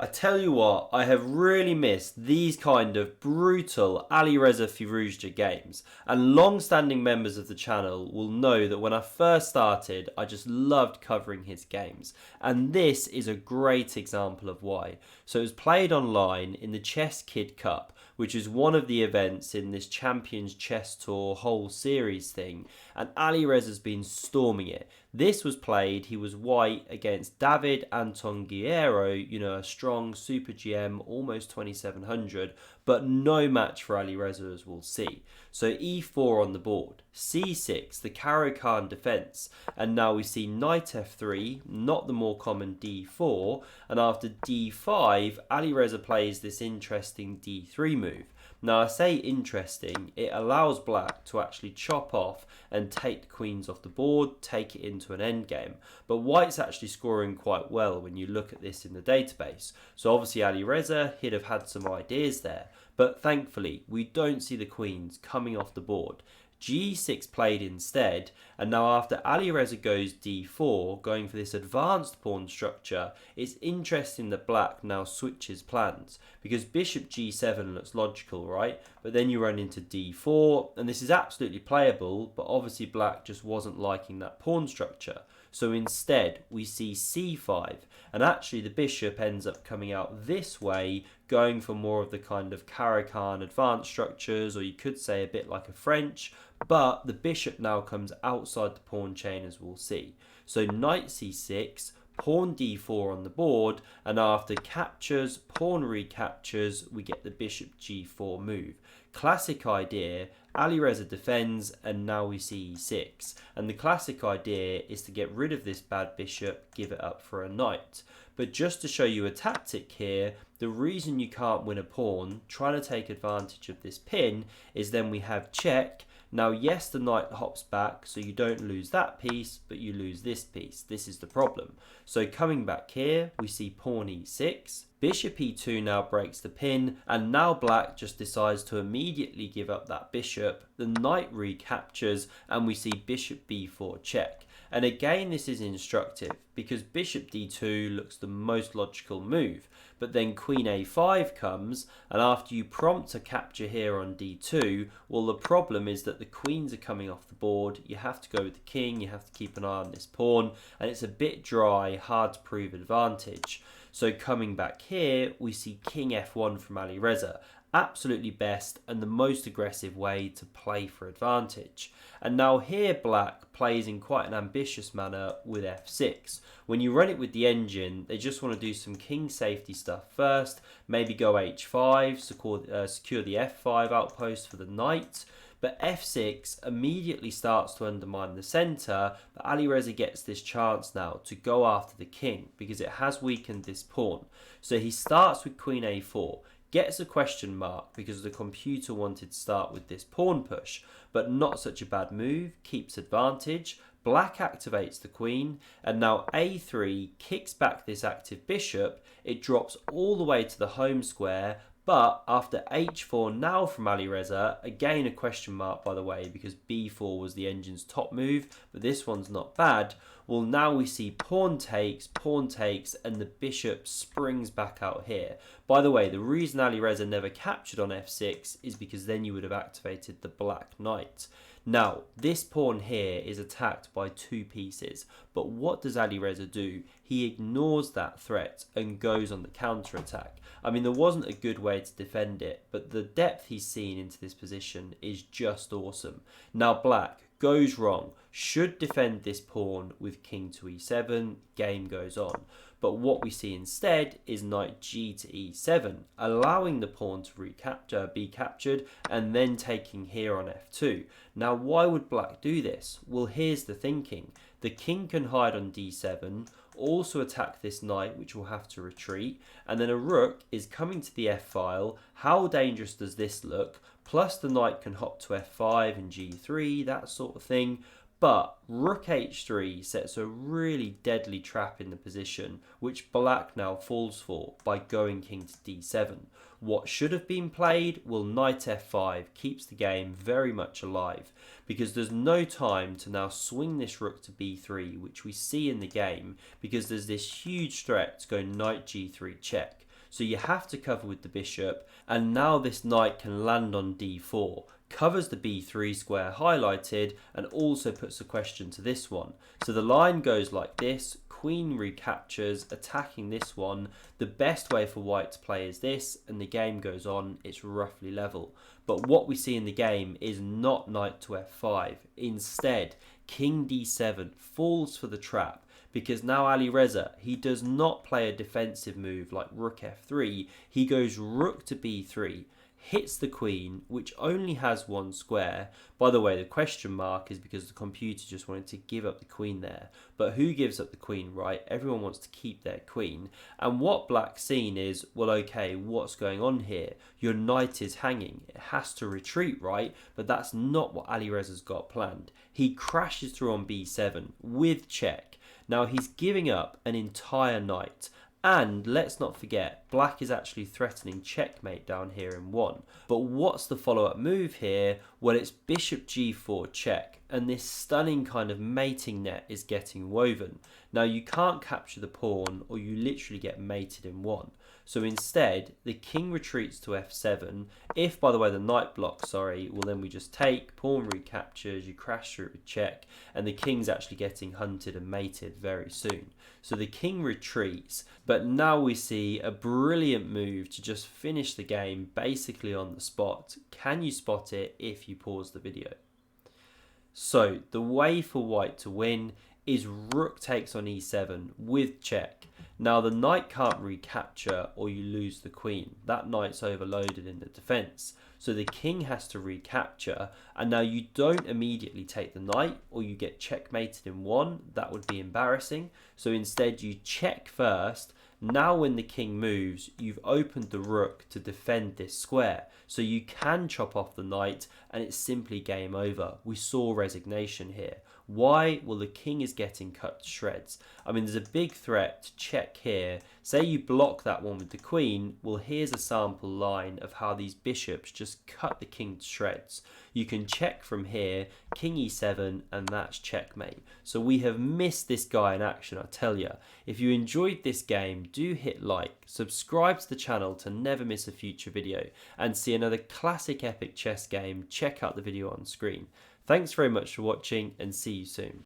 I tell you what, I have really missed these kind of brutal Alireza Firouzja games, and long-standing members of the channel will know that when I first started, I just loved covering his games, and this is a great example of why. So it was played online in the Chesskid Cup, which is one of the events in this Champions Chess Tour whole series thing, and Alireza's been storming it. This was played, he was white against David Anton Guerrero, a strong super GM, almost 2700, but no match for Alireza, as we'll see. So e4 on the board, c6, the Caro-Kann defense, and now we see knight f3, not the more common d4, and after d5, Alireza plays this interesting d3 move. Now I say interesting, it allows black to actually chop off and take the queens off the board, take it into an endgame. But white's actually scoring quite well when you look at this in the database. So obviously Alireza, he'd have had some ideas there. But thankfully, we don't see the queens coming off the board. g6 played instead, and now after Alireza goes d4, going for this advanced pawn structure, it's interesting that black now switches plans, because bishop g7 looks logical, right? But then you run into d4, and this is absolutely playable, but obviously black just wasn't liking that pawn structure. So instead, we see c5, and actually the bishop ends up coming out this way, going for more of the kind of Caro-Kann advanced structures, or you could say a bit like a French, but the bishop now comes outside the pawn chain, as we'll see. So knight c6, pawn d4 on the board, and after captures, pawn recaptures, we get the bishop g4 move. Classic idea, Alireza defends, and now we see e6. And the classic idea is to get rid of this bad bishop, give it up for a knight. But just to show you a tactic here, the reason you can't win a pawn, trying to take advantage of this pin, is then we have check. Now, yes, the knight hops back, so you don't lose that piece, but you lose this piece. This is the problem. So coming back here, we see pawn e6. Bishop e2 now breaks the pin, and now black just decides to immediately give up that bishop. The knight recaptures, and we see bishop b4 check. And again, this is instructive because bishop d2 looks the most logical move. But then queen a5 comes, and after you prompt a capture here on d2, well, the problem is that the queens are coming off the board. You have to go with the king, you have to keep an eye on this pawn, and it's a bit dry, hard to prove advantage. So coming back here, we see king f1 from Alireza. Absolutely best and the most aggressive way to play for advantage. And now here black plays in quite an ambitious manner with f6. When you run it with the engine, they just want to do some king safety stuff first, maybe go h5, secure the f5 outpost for the knight. But f6 immediately starts to undermine the centre, but Alireza gets this chance now to go after the king because it has weakened this pawn. So he starts with queen a4, gets a question mark because the computer wanted to start with this pawn push, but not such a bad move, keeps advantage. Black activates the queen, and now a3 kicks back this active bishop. It drops all the way to the home square, but after h4 now from Alireza, again a question mark by the way, because b4 was the engine's top move, but this one's not bad. Well, now we see pawn takes, and the bishop springs back out here. By the way, the reason Alireza never captured on f6 is because then you would have activated the black knight. Now, this pawn here is attacked by two pieces, but what does Alireza do? He ignores that threat and goes on the counter-attack. I mean, there wasn't a good way to defend it, but the depth he's seen into this position is just awesome. Now, black goes wrong, should defend this pawn with king to e7, game goes on. But what we see instead is knight g to e7, allowing the pawn to be captured and then taking here on f2. Now, why would black do this? Well, here's the thinking. The king can hide on d7, also attack this knight, which will have to retreat, and then a rook is coming to the f-file. How dangerous does this look? Plus the knight can hop to f5 and g3, that sort of thing. But rook h3 sets a really deadly trap in the position, which black now falls for by going king to d7. What should have been played? Well, knight f5 keeps the game very much alive, because there's no time to now swing this rook to b3, which we see in the game, because there's this huge threat to go knight g3 check. So you have to cover with the bishop, and now this knight can land on d4, covers the b3 square highlighted, and also puts a question to this one. So the line goes like this: queen recaptures, attacking this one. The best way for white to play is this, and the game goes on. It's roughly level. But what we see in the game is not knight to f5. Instead, king d7 falls for the trap, because now Alireza, he does not play a defensive move like rook f3. He goes rook to b3, hits the queen, which only has one square. By the way, the question mark is because the computer just wanted to give up the queen there. But who gives up the queen, right? Everyone wants to keep their queen. And what black's seen is, well, okay, what's going on here? Your knight is hanging. It has to retreat, right? But that's not what Alireza's got planned. He crashes through on b7 with check. Now he's giving up an entire knight. And let's not forget, black is actually threatening checkmate down here in 1. But what's the follow-up move here? Well, it's bishop g4 check, and this stunning kind of mating net is getting woven. Now you can't capture the pawn, or you literally get mated in 1. So instead, the king retreats to f7. If, by the way, the knight blocks, well then we just take, pawn recaptures, you crash through it with check, and the king's actually getting hunted and mated very soon. So the king retreats, but now we see a brilliant move to just finish the game basically on the spot. Can you spot it if you pause the video? So the way for white to win is rook takes on e7 with check. Now the knight can't recapture, or you lose the queen. That knight's overloaded in the defense. So the king has to recapture, and now you don't immediately take the knight, or you get checkmated in 1. That would be embarrassing. So instead you check first. Now when the king moves, you've opened the rook to defend this square. So you can chop off the knight, and it's simply game over. We saw resignation here. Why? Well, the king is getting cut to shreds. I mean, there's a big threat to check here. Say you block that one with the queen. Well, here's a sample line of how these bishops just cut the king to shreds. You can check from here, king e7, and that's checkmate. So we have missed this guy in action, I tell you. If you enjoyed this game, do hit like, subscribe to the channel to never miss a future video, and see another classic epic chess game, check out the video on screen. Thanks very much for watching, and see you soon.